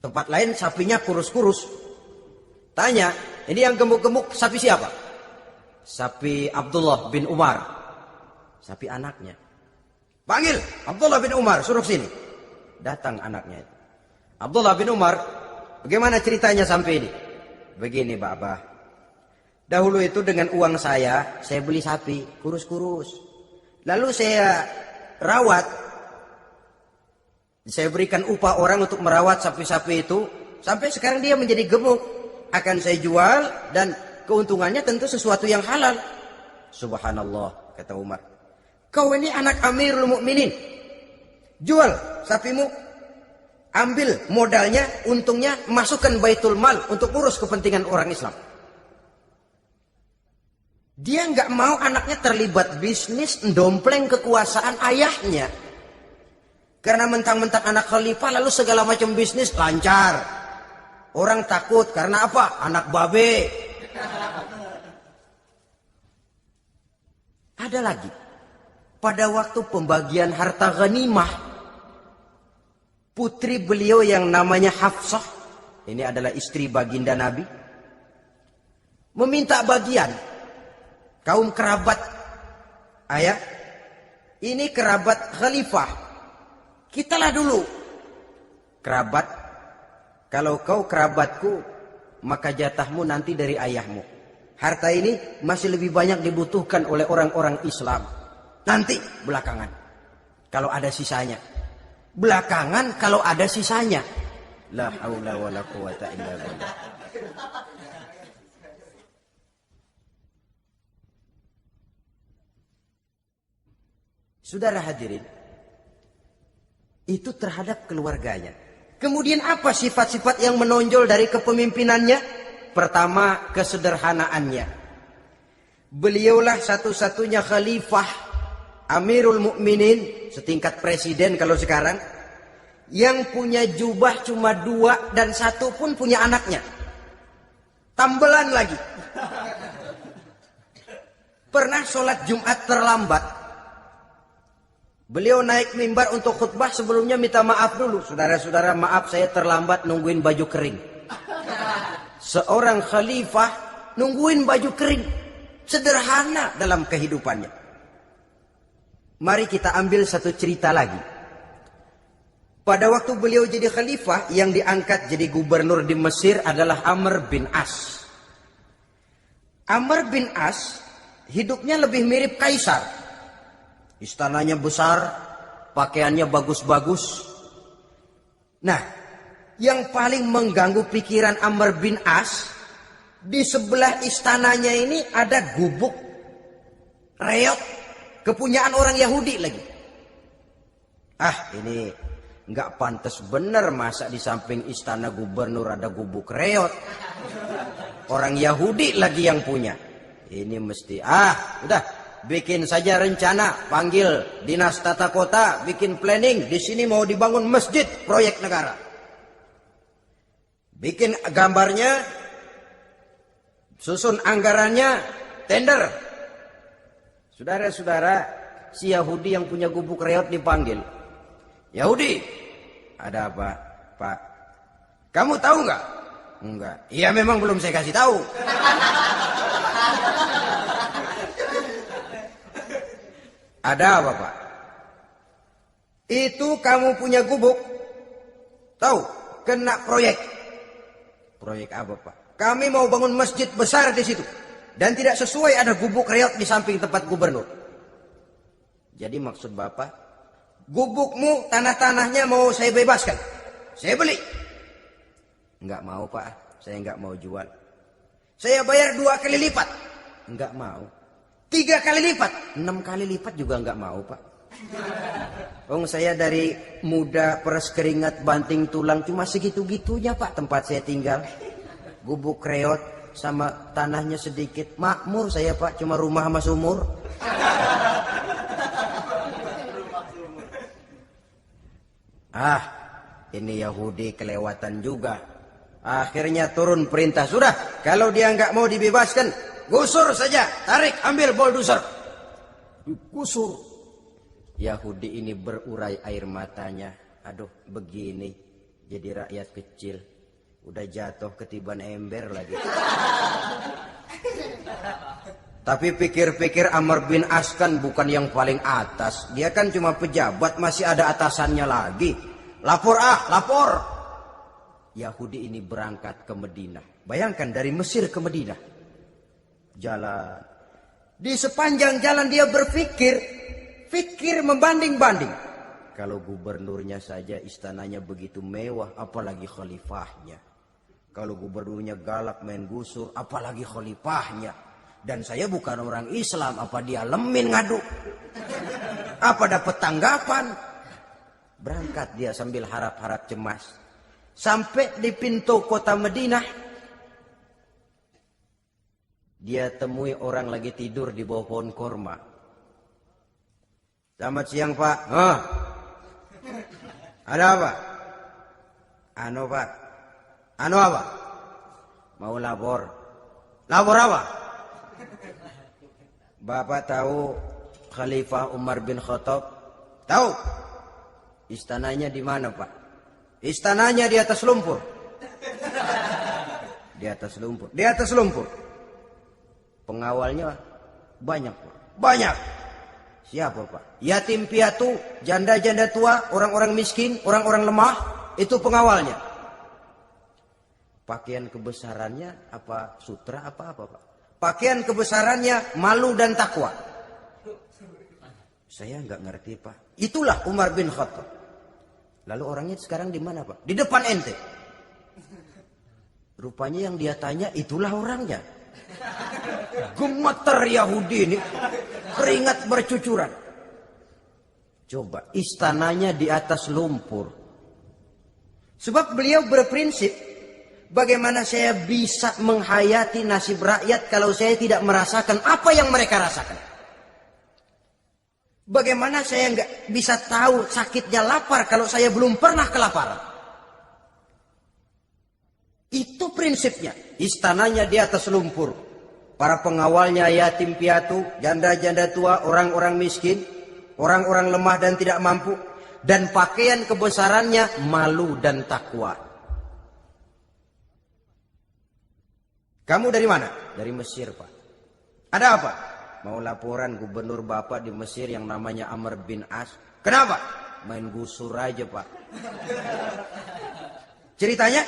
Tempat lain sapinya kurus-kurus. Tanya, ini yang gemuk-gemuk sapi siapa? Sapi Abdullah bin Umar. Sapi anaknya. Panggil Abdullah bin Umar, suruh sini. Datang anaknya itu. Abdullah bin Umar, bagaimana ceritanya sampai ini? Begini, Bapak. Dahulu itu dengan uang saya beli sapi kurus-kurus. Lalu saya rawat. Saya berikan upah orang untuk merawat sapi-sapi itu. Sampai sekarang dia menjadi gemuk. Akan saya jual dan keuntungannya tentu sesuatu yang halal. Subhanallah, kata Umar. Kau ini anak Amirul Mukminin. Jual sapimu. Ambil modalnya, untungnya, masukkan baitul mal untuk urus kepentingan orang Islam. Dia nggak mau anaknya terlibat bisnis, ndompleng kekuasaan ayahnya. Karena mentang-mentang anak khalifah lalu segala macam bisnis lancar. Orang takut karena apa? Anak babe. Ada lagi. Pada waktu pembagian harta ghanimah, putri beliau yang namanya Hafsah, ini adalah istri baginda Nabi, meminta bagian. Kaum kerabat ayah, ini kerabat khalifah, kitalah dulu kerabat. Kalau kau kerabatku, maka jatahmu nanti dari ayahmu. Harta ini masih lebih banyak dibutuhkan oleh orang-orang Islam. Nanti belakangan kalau ada sisanya. Belakangan kalau ada sisanya. La haula wala quwata illa billah. Saudara hadirin, itu terhadap keluarganya. Kemudian apa sifat-sifat yang menonjol dari kepemimpinannya? Pertama, kesederhanaannya. Beliaulah satu-satunya khalifah Amirul Mukminin, setingkat presiden kalau sekarang, yang punya jubah cuma 2 dan 1 pun punya anaknya. Tambelan lagi. Pernah sholat Jumat terlambat. Beliau naik mimbar untuk khutbah, sebelumnya minta maaf dulu. Saudara-saudara, maaf saya terlambat nungguin baju kering. Seorang khalifah nungguin baju kering. Sederhana dalam kehidupannya. Mari kita ambil satu cerita lagi. Pada waktu beliau jadi khalifah, yang diangkat jadi gubernur di Mesir adalah Amr bin As. Amr bin As hidupnya lebih mirip kaisar. Istananya besar, pakaiannya bagus-bagus. Nah, yang paling mengganggu pikiran Amr bin As, di sebelah istananya ini ada gubuk reot kepunyaan orang Yahudi lagi. Ini nggak pantas bener, masa di samping istana gubernur ada gubuk reot. Orang Yahudi lagi yang punya. Ini mesti, udah bikin saja rencana, panggil dinas tata kota, bikin planning. Di sini mau dibangun masjid, proyek negara. Bikin gambarnya, susun anggarannya, tender. Saudara-saudara, si Yahudi yang punya gubuk reot dipanggil. Yahudi, ada apa, Pak? Kamu tahu nggak? Enggak. Iya, memang belum saya kasih tahu. Ada apa, Pak? Itu kamu punya gubuk. Tahu? Kena proyek. Proyek apa, Pak? Kami mau bangun masjid besar di situ. Dan tidak sesuai ada gubuk reot di samping tempat gubernur. Jadi maksud Bapak, gubukmu, tanah-tanahnya mau saya bebaskan. Saya beli. Enggak mau, Pak. Saya enggak mau jual. Saya bayar 2 kali lipat. Enggak mau. 3 kali lipat, 6 kali lipat juga enggak mau, Pak. Saya dari muda peres keringat banting tulang cuma segitu-gitunya, Pak, tempat saya tinggal. Gubuk reot sama tanahnya sedikit. Makmur saya, Pak, cuma rumah sama sumur. Ini Yahudi kelewatan juga. Akhirnya turun perintah, sudah, kalau dia enggak mau dibebaskan, gusur saja, tarik, ambil bulldozer. Gusur. Yahudi ini berurai air matanya. Aduh, begini jadi rakyat kecil. Udah jatuh ketiban ember lagi. Tapi pikir-pikir Amr bin As kan bukan yang paling atas. Dia kan cuma pejabat, masih ada atasannya lagi. Lapor, lapor. Yahudi ini berangkat ke Madinah. Bayangkan dari Mesir ke Madinah. Jalan. Di sepanjang jalan dia berpikir membanding-banding. Kalau gubernurnya saja istananya begitu mewah, apalagi khalifahnya. Kalau gubernurnya galak main gusur, apalagi khalifahnya. Dan saya bukan orang Islam, apa dia lemin ngadu? Apa dapat tanggapan? Berangkat dia sambil harap-harap cemas. Sampai di pintu kota Madinah, dia temui orang lagi tidur di bawah pohon korma. Selamat siang, Pak. Ada apa? Pak. Apa? Mau lapor. Lapor apa? Bapak tahu Khalifah Umar bin Khattab? Tahu. Istananya di mana, Pak? Istananya di atas lumpur. Di atas lumpur. Di atas lumpur. Pengawalnya banyak, Pak. Banyak. Siapa, Pak? Yatim piatu, janda-janda tua, orang-orang miskin, orang-orang lemah, itu pengawalnya. Pakaian kebesarannya apa sutra apa, Pak? Pakaian kebesarannya malu dan takwa. Saya nggak ngerti, Pak. Itulah Umar bin Khattab. Lalu orangnya sekarang di mana, Pak? Di depan ente. Rupanya yang dia tanya itulah orangnya. Gemeter Yahudi ini, keringat bercucuran. Coba, istananya di atas lumpur. Sebab beliau berprinsip, bagaimana saya bisa menghayati nasib rakyat kalau saya tidak merasakan apa yang mereka rasakan? Bagaimana saya nggak bisa tahu sakitnya lapar kalau saya belum pernah kelaparan? Itu prinsipnya. Istananya di atas lumpur. Para pengawalnya yatim piatu, janda-janda tua, orang-orang miskin, orang-orang lemah dan tidak mampu. Dan pakaian kebesarannya malu dan takwa. Kamu dari mana? Dari Mesir, Pak. Ada apa? Mau laporan gubernur Bapak di Mesir yang namanya Amr bin As. Kenapa? Main gusur aja, Pak. Ceritanya?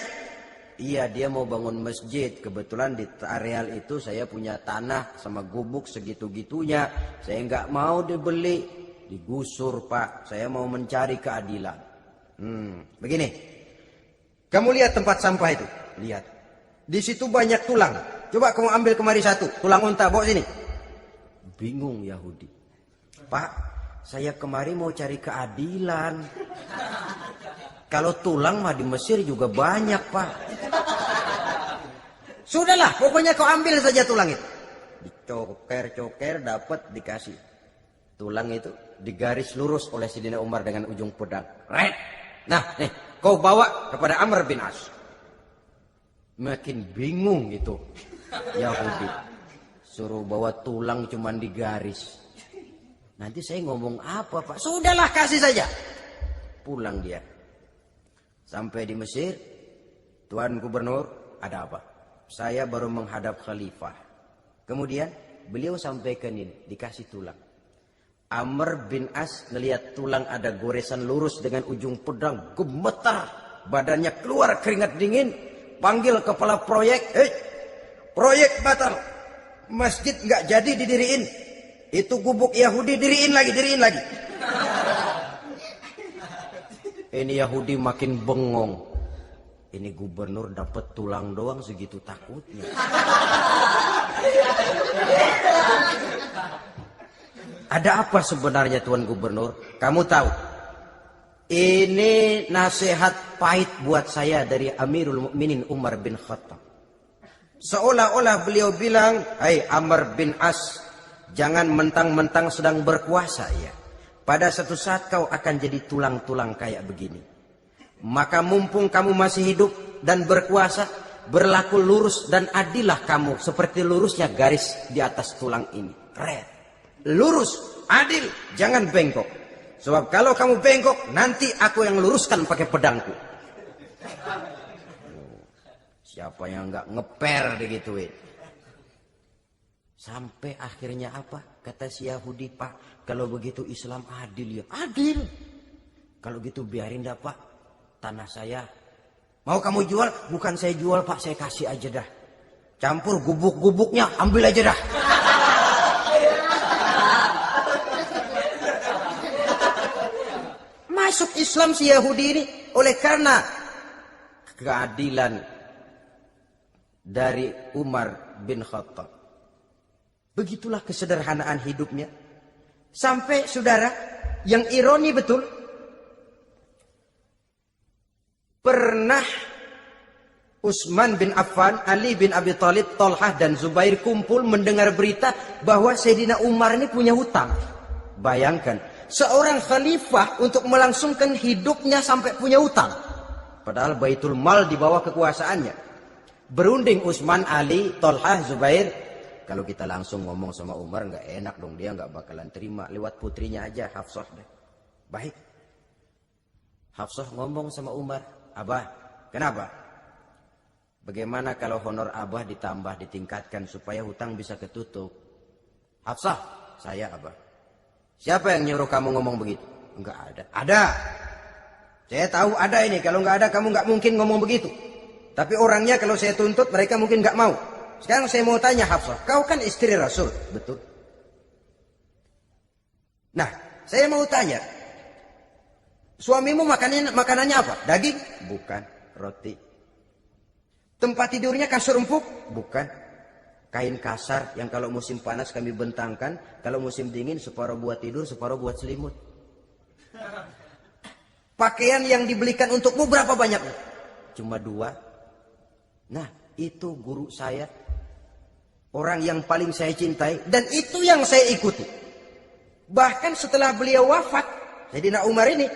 Iya, dia mau bangun masjid. Kebetulan di areal itu saya punya tanah sama gubuk segitu-gitunya. Saya nggak mau dibeli. digusur Pak, saya mau mencari keadilan. Begini, kamu lihat tempat sampah itu, lihat. Di situ banyak tulang. Coba kamu ambil kemari satu, tulang unta, bawa sini. Bingung Yahudi. Pak, saya kemari mau cari keadilan. Kalau tulang mah di Mesir juga banyak Pak. Sudahlah, pokoknya kau ambil saja tulang itu. Dicoker-coker, dapat, dikasih. Tulang itu digaris lurus oleh Sayyidina Umar dengan ujung pedang. Red. Nah, nih, kau bawa kepada Amr bin As. Makin bingung itu Yahudi. Suruh bawa tulang cuman digaris. Nanti saya ngomong apa Pak? Sudahlah, kasih saja. Pulang dia. Sampai di Mesir, Tuan Gubernur, ada apa? Saya baru menghadap khalifah. Kemudian beliau sampaikan ini, dikasih tulang. Amr bin As ngelihat tulang ada goresan lurus dengan ujung pedang, gemetar, badannya keluar keringat dingin, panggil kepala proyek, proyek batal, masjid nggak jadi didiriin, itu gubuk Yahudi diriin lagi. Ini Yahudi makin bengong, ini gubernur dapat tulang doang segitu takutnya. Ada apa sebenarnya Tuan Gubernur? Kamu tahu, ini nasihat pahit buat saya dari Amirul Mukminin Umar bin Khattab. Seolah-olah beliau bilang, hai Amr bin As, jangan mentang-mentang sedang berkuasa ya. Pada satu saat kau akan jadi tulang-tulang kayak begini. Maka mumpung kamu masih hidup dan berkuasa, berlaku lurus dan adillah kamu seperti lurusnya garis di atas tulang ini. Keren. Lurus, adil, jangan bengkok. Sebab kalau kamu bengkok, nanti aku yang luruskan pakai pedangku. Siapa yang nggak ngeper digituin? Sampai akhirnya apa? Kata si Yahudi, Pak, kalau begitu Islam adil ya. Adil. Kalau gitu biarin dah Pak, tanah saya. Mau kamu jual? Bukan saya jual Pak, saya kasih aja dah. Campur gubuk-gubuknya, ambil aja dah. Masuk Islam si Yahudi ini oleh karena keadilan dari Umar bin Khattab. Begitulah kesederhanaan hidupnya. Sampai saudara, yang ironi betul, pernah Utsman bin Affan, Ali bin Abi Thalib, Thalhah dan Zubair kumpul mendengar berita bahwa Sayyidina Umar ini punya hutang. Bayangkan, seorang khalifah untuk melangsungkan hidupnya sampai punya hutang. Padahal Baitul Mal di bawah kekuasaannya. Berunding Utsman, Ali, Thalhah, Zubair. Kalau kita langsung ngomong sama Umar nggak enak dong, dia nggak bakalan terima. Lewat putrinya aja, Hafsah deh. Baik. Hafsah ngomong sama Umar, Abah, kenapa? Bagaimana kalau honor Abah ditambah, ditingkatkan supaya hutang bisa ketutup? Hafsah, saya Abah. Siapa yang nyuruh kamu ngomong begitu? Enggak ada. Ada. Saya tahu ada ini. Kalau enggak ada kamu enggak mungkin ngomong begitu. Tapi orangnya kalau saya tuntut mereka mungkin enggak mau. Sekarang saya mau tanya Hafsah. Kau kan istri Rasul. Betul. Nah, saya mau tanya. Suamimu makanannya apa? Daging? Bukan. Roti. Tempat tidurnya kasur empuk? Bukan. Kain kasar yang kalau musim panas kami bentangkan, kalau musim dingin separuh buat tidur, separuh buat selimut. Pakaian yang dibelikan untukmu berapa banyaknya? Cuma 2. Nah, itu guru saya. Orang yang paling saya cintai dan itu yang saya ikuti. Bahkan setelah beliau wafat, Sayyidina Umar ini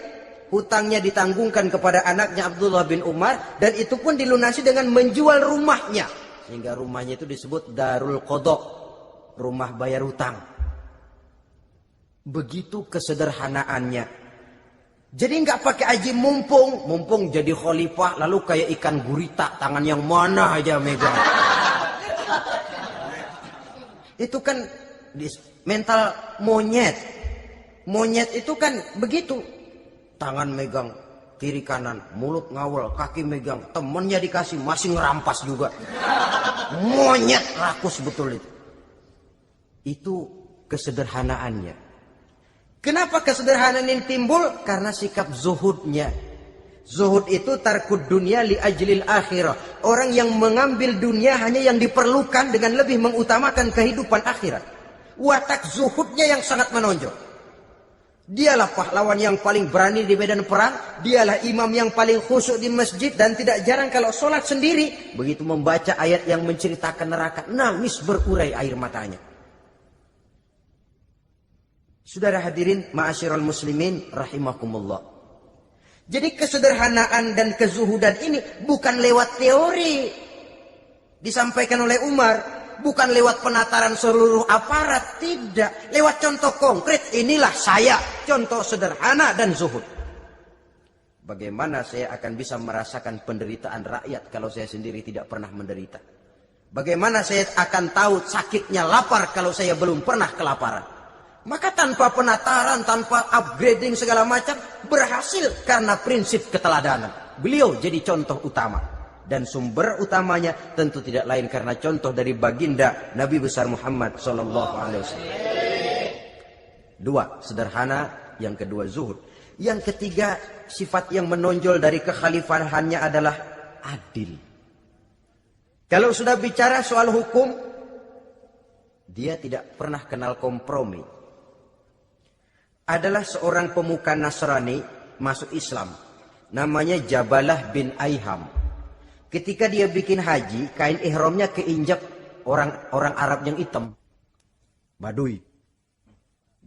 hutangnya ditanggungkan kepada anaknya Abdullah bin Umar dan itu pun dilunasi dengan menjual rumahnya. Sehingga rumahnya itu disebut Darul Qadha, rumah bayar hutang. Begitu kesederhanaannya. Jadi nggak pakai aji mumpung jadi khalifah lalu kayak ikan gurita, tangan yang mana aja megang. Itu kan mental monyet. Monyet itu kan begitu. Tangan megang kiri kanan, mulut ngawal, kaki megang, temennya dikasih masih ngerampas juga. Monyet rakus betul itu. Itu kesederhanaannya. Kenapa kesederhanaan ini timbul? Karena sikap zuhudnya. Zuhud itu tarkud dunia li ajlil akhirah. Orang yang mengambil dunia hanya yang diperlukan dengan lebih mengutamakan kehidupan akhirat. Watak zuhudnya yang sangat menonjol. Dialah pahlawan yang paling berani di medan perang. Dialah imam yang paling khusyuk di masjid. Dan tidak jarang kalau sholat sendiri, begitu membaca ayat yang menceritakan neraka, nangis berurai air matanya. Saudara hadirin ma'asyiral muslimin rahimakumullah. Jadi kesederhanaan dan kezuhudan ini bukan lewat teori disampaikan oleh Umar. Bukan lewat penataran seluruh aparat, tidak. Lewat contoh konkret, inilah saya, contoh sederhana dan zuhud. Bagaimana saya akan bisa merasakan penderitaan rakyat kalau saya sendiri tidak pernah menderita? Bagaimana saya akan tahu sakitnya lapar kalau saya belum pernah kelaparan? Maka tanpa penataran, tanpa upgrading segala macam, berhasil karena prinsip keteladanan. Beliau jadi contoh utama. Dan sumber utamanya tentu tidak lain karena contoh dari baginda Nabi besar Muhammad sallallahu alaihi wasallam. Dua, sederhana. Yang kedua, zuhud. Yang ketiga, sifat yang menonjol dari kekhalifahannya adalah adil. Kalau sudah bicara soal hukum, dia tidak pernah kenal kompromi. Adalah seorang pemuka Nasrani masuk Islam. Namanya Jabalah bin Aiham. Ketika dia bikin haji, kain ihramnya keinjak orang Arab yang hitam. Baduy.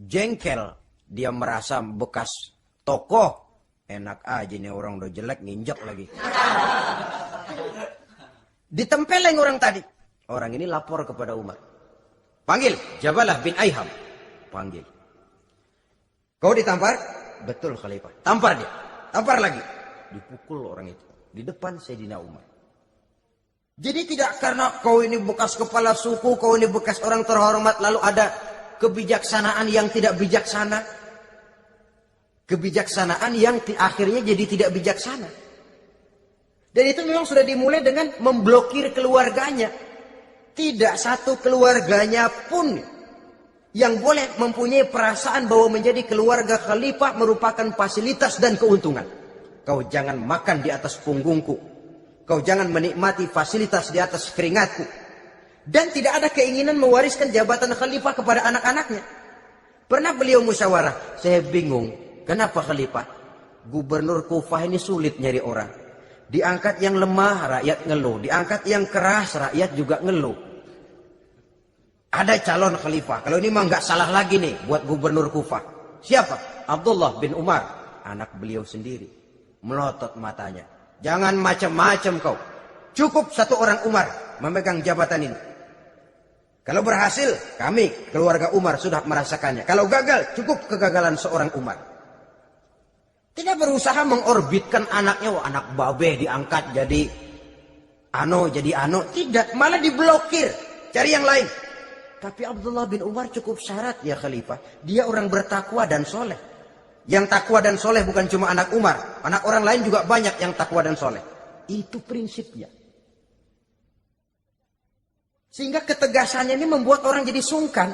Jengkel. Dia merasa bekas tokoh. Enak aja nih orang udah jelek nginjak lagi. Ditempeleng orang tadi. Orang ini lapor kepada Umar. Panggil Jabalah bin Aiham. Panggil. Kau ditampar? Betul Khalifah. Tampar dia. Tampar lagi. Dipukul orang itu. Di depan Sayyidina Umar. Jadi tidak karena kau ini bekas kepala suku, kau ini bekas orang terhormat, lalu ada kebijaksanaan yang tidak bijaksana. Kebijaksanaan yang akhirnya jadi tidak bijaksana. Dan itu memang sudah dimulai dengan memblokir keluarganya. Tidak satu keluarganya pun yang boleh mempunyai perasaan bahwa menjadi keluarga khalifah merupakan fasilitas dan keuntungan. Kau jangan makan di atas punggungku. Kau jangan menikmati fasilitas di atas keringatku. Dan tidak ada keinginan mewariskan jabatan khalifah kepada anak-anaknya. Pernah beliau musyawarah. Saya bingung. Kenapa khalifah? Gubernur Kufah ini sulit nyari orang. Diangkat yang lemah, rakyat ngeluh. Diangkat yang keras, rakyat juga ngeluh. Ada calon khalifah. Kalau ini mah nggak salah lagi nih buat gubernur Kufah. Siapa? Abdullah bin Umar. Anak beliau sendiri. Melotot matanya. Jangan macam-macam kau. Cukup satu orang Umar memegang jabatan ini. Kalau berhasil, kami keluarga Umar sudah merasakannya. Kalau gagal, cukup kegagalan seorang Umar. Tidak berusaha mengorbitkan anaknya. Wah, anak babe diangkat jadi ano. Tidak, malah diblokir. Cari yang lain. Tapi Abdullah bin Umar cukup syarat ya khalifah. Dia orang bertakwa dan soleh. Yang takwa dan soleh bukan cuma anak Umar. Anak orang lain juga banyak yang takwa dan soleh. Itu prinsipnya. Sehingga ketegasannya ini membuat orang jadi sungkan.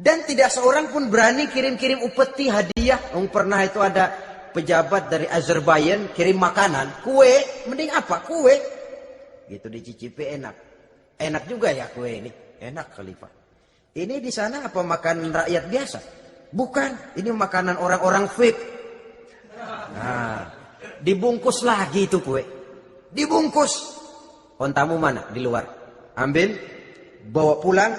Dan tidak seorang pun berani kirim-kirim upeti hadiah. Pernah itu ada pejabat dari Azerbaijan kirim makanan. Kue, mending apa? Kue. Gitu dicicipi enak. Enak juga ya kue ini. Enak khalifah. Ini di sana apa makan rakyat biasa? Bukan, ini makanan orang-orang fake. Nah, dibungkus lagi itu kue. Dibungkus. Ontamu mana? Di luar. Ambil, bawa pulang,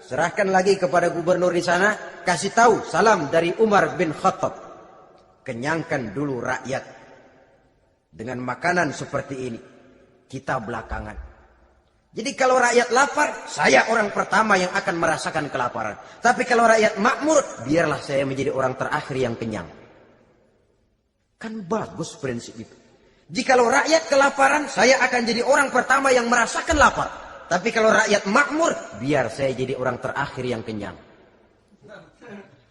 serahkan lagi kepada gubernur di sana, kasih tahu salam dari Umar bin Khattab. Kenyangkan dulu rakyat dengan makanan seperti ini. Kita belakangan. Jadi kalau rakyat lapar, saya orang pertama yang akan merasakan kelaparan. Tapi kalau rakyat makmur, biarlah saya menjadi orang terakhir yang kenyang. Kan bagus prinsip itu. Jikalau rakyat kelaparan, saya akan jadi orang pertama yang merasakan lapar. Tapi kalau rakyat makmur, biar saya jadi orang terakhir yang kenyang.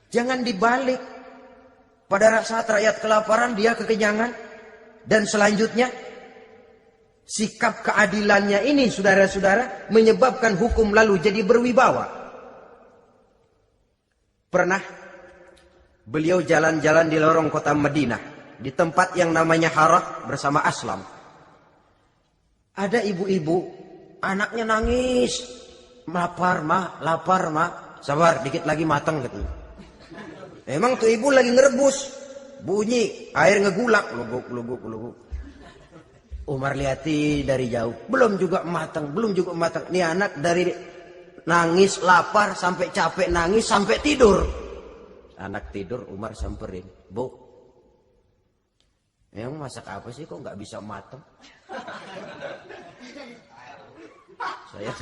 Jangan dibalik. Pada saat rakyat kelaparan, dia kekenyangan. Dan selanjutnya, sikap keadilannya ini saudara-saudara menyebabkan hukum lalu jadi berwibawa. Pernah Beliau jalan-jalan di lorong kota Madinah, di tempat yang namanya Harah bersama Aslam. Ada ibu-ibu, anaknya nangis. Lapar mah, sabar dikit lagi matang gitu. Emang tuh ibu lagi ngerebus, bunyi air ngegulak, luguk. Umar lihati dari jauh, belum juga matang. Nih anak dari nangis lapar sampai capek nangis sampai tidur. Anak tidur, Umar samperin, Bu, emang masak apa sih kok nggak bisa matang? Saya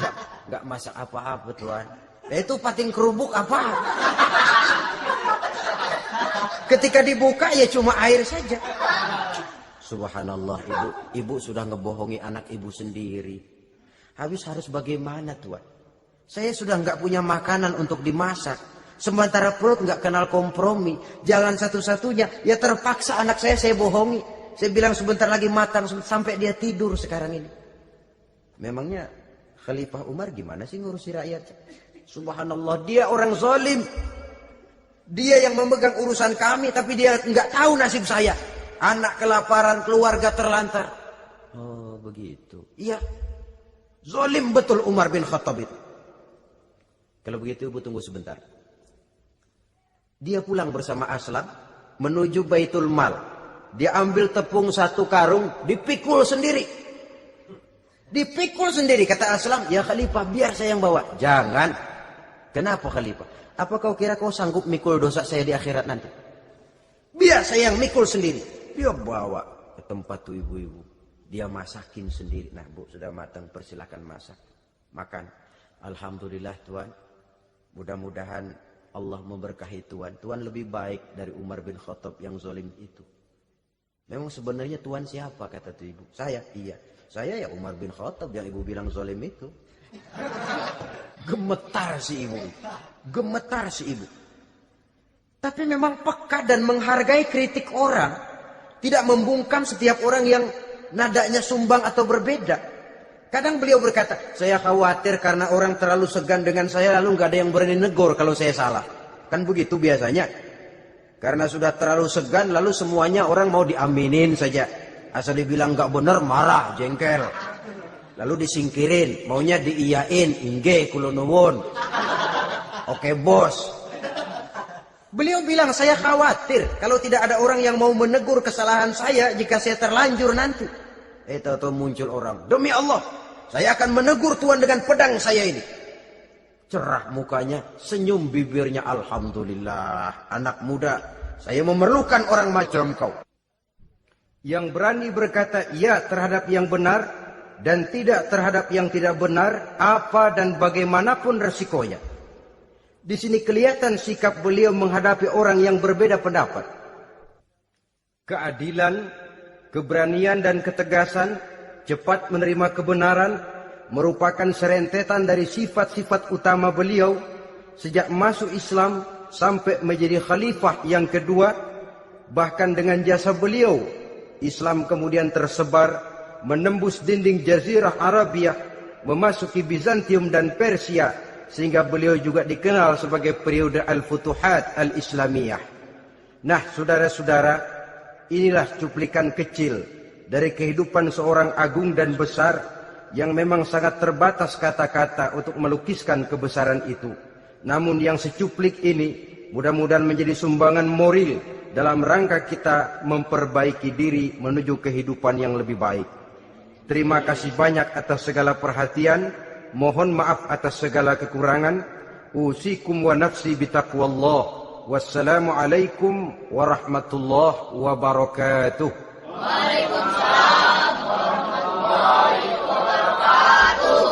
nggak masak apa-apa Tuan. Itu pating kerubuk apa? Ketika dibuka ya cuma air saja. Subhanallah, ibu sudah ngebohongi anak ibu sendiri. Habis harus bagaimana Tuan? Saya sudah nggak punya makanan untuk dimasak. Sementara perut nggak kenal kompromi. Jalan satu-satunya ya terpaksa anak saya bohongi. Saya bilang sebentar lagi matang sampai dia tidur sekarang ini. Memangnya Khalifah Umar gimana sih ngurusi rakyat? Subhanallah, dia orang zalim. Dia yang memegang urusan kami, tapi dia nggak tahu nasib saya. Anak kelaparan, keluarga terlantar. Oh begitu. Iya, zalim betul Umar bin Khattab itu. Kalau begitu ibu tunggu sebentar. Dia pulang bersama Aslam menuju Baitul Mal. Dia ambil tepung 1 karung, dipikul sendiri. Dipikul sendiri, kata Aslam, ya Khalifah biar saya yang bawa. Jangan. Kenapa Khalifah? Apa kau kira kau sanggup mikul dosa saya di akhirat nanti? Biar saya yang mikul sendiri. Dia bawa ke tempat tuh ibu-ibu. Dia masakin sendiri. Nah Bu, sudah matang, persilakan masak. Makan. Alhamdulillah Tuan. Mudah-mudahan Allah memberkahi Tuan. Tuan lebih baik dari Umar bin Khattab yang zalim itu. Memang sebenarnya Tuan siapa, kata tuh ibu? Saya, iya. Saya ya Umar bin Khattab yang ibu bilang zalim itu. Gemetar si ibu. Tapi memang peka dan menghargai kritik orang. Tidak membungkam setiap orang yang nadanya sumbang atau berbeda. Kadang beliau berkata, saya khawatir karena orang terlalu segan dengan saya lalu nggak ada yang berani negur kalau saya salah. Kan begitu biasanya. Karena sudah terlalu segan lalu semuanya orang mau diaminin saja. Asal dibilang nggak benar marah, jengkel. Lalu disingkirin, maunya diiyain, inge kulo nuwun. Oke bos. Beliau bilang saya khawatir kalau tidak ada orang yang mau menegur kesalahan saya jika saya terlanjur nanti. Tahu muncul orang, demi Allah, saya akan menegur Tuhan dengan pedang saya ini. Cerah mukanya, senyum bibirnya, alhamdulillah. Anak muda, saya memerlukan orang macam kau. Yang berani berkata ya terhadap yang benar dan tidak terhadap yang tidak benar, apa dan bagaimanapun resikonya. Di sini kelihatan sikap beliau menghadapi orang yang berbeda pendapat. Keadilan, keberanian dan ketegasan, cepat menerima kebenaran, merupakan serentetan dari sifat-sifat utama beliau sejak masuk Islam sampai menjadi khalifah yang kedua. Bahkan dengan jasa beliau, Islam kemudian tersebar, menembus dinding Jazirah Arabia, memasuki Bizantium dan Persia, sehingga beliau juga dikenal sebagai periode Al-Futuhat Al-Islamiyah. Nah, saudara-saudara, inilah cuplikan kecil dari kehidupan seorang agung dan besar yang memang sangat terbatas kata-kata untuk melukiskan kebesaran itu. Namun yang secuplik ini mudah-mudahan menjadi sumbangan moral dalam rangka kita memperbaiki diri menuju kehidupan yang lebih baik. Terima kasih banyak atas segala perhatian. Mohon maaf atas segala kekurangan. Usikum wa nafsi bitaqwallah. Wassalamualaikum warahmatullahi wabarakatuh. Waalaikumsalam warahmatullahi wabarakatuh.